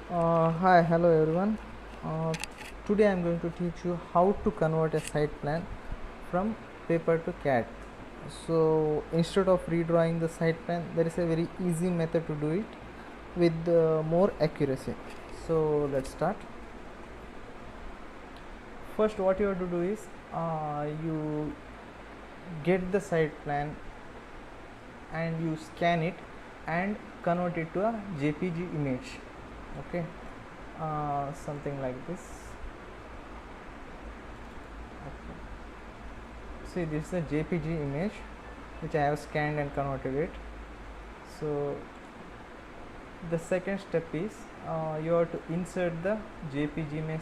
Hi, hello everyone. Uh, Today I am going to teach you how to convert a site plan from paper to CAD. So instead of redrawing the site plan, there is a very easy method to do it with more accuracy. So let's start. First, what you have to do is you get the site plan and you scan it and convert it to a JPG image. Okay, something like this. Okay. See, this is a JPG image which I have scanned and converted it. So the second step is you have to insert the JPG image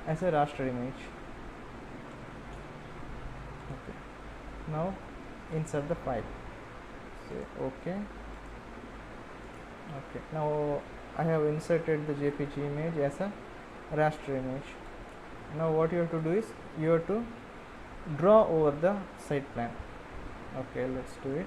as a raster image. Okay. Now insert the file. Say okay. Okay. Now I have inserted the JPG image as a raster image. Now what you have to do is you have to draw over the site plan. Okay, let's do it.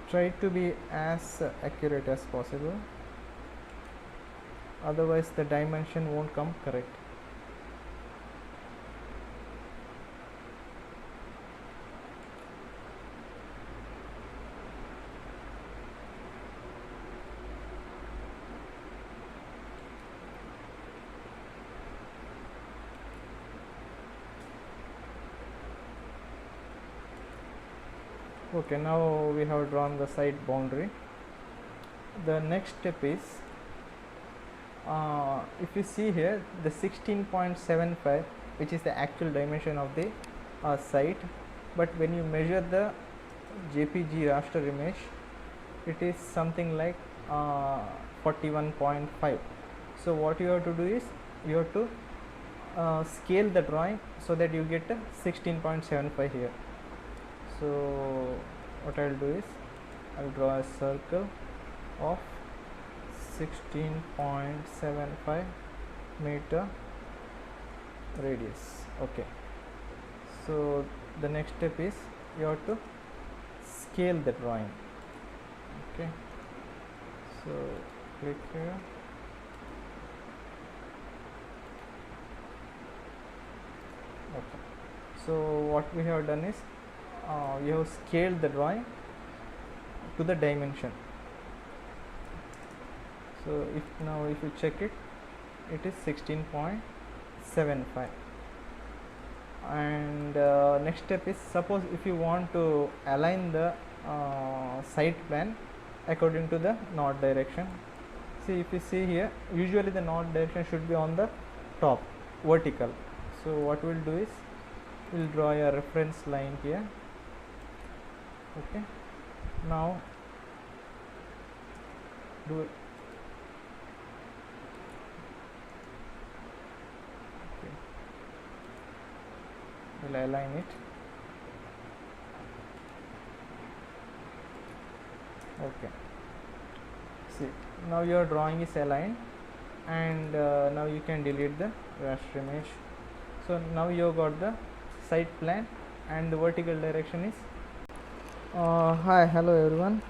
Try to be as accurate as possible, otherwise the dimension won't come correct. Okay, now we have drawn the side boundary. The next step is if you see here the 16.75, which is the actual dimension of the site, but when you measure the JPG raster image, it is something like 41.5. So what you have to do is you have to scale the drawing so that you get a 16.75 here. So what I'll do is I'll draw a circle of 16.75 meter radius. Okay, so the next step is you have to scale the drawing. Okay, so click here. Okay, so what we have done is you have scaled the drawing to the dimension. So if you check it, it is 16.75. and next step is, suppose if you want to align the site plan according to the north direction. See, if you see here, usually the north direction should be on the top, vertical. So what we'll do is we'll draw a reference line here. Okay, now do it. Okay, we'll align it. Okay, see, now your drawing is aligned, and now you can delete the raster image. So now you got the site plan, and the vertical direction is hi, hello everyone.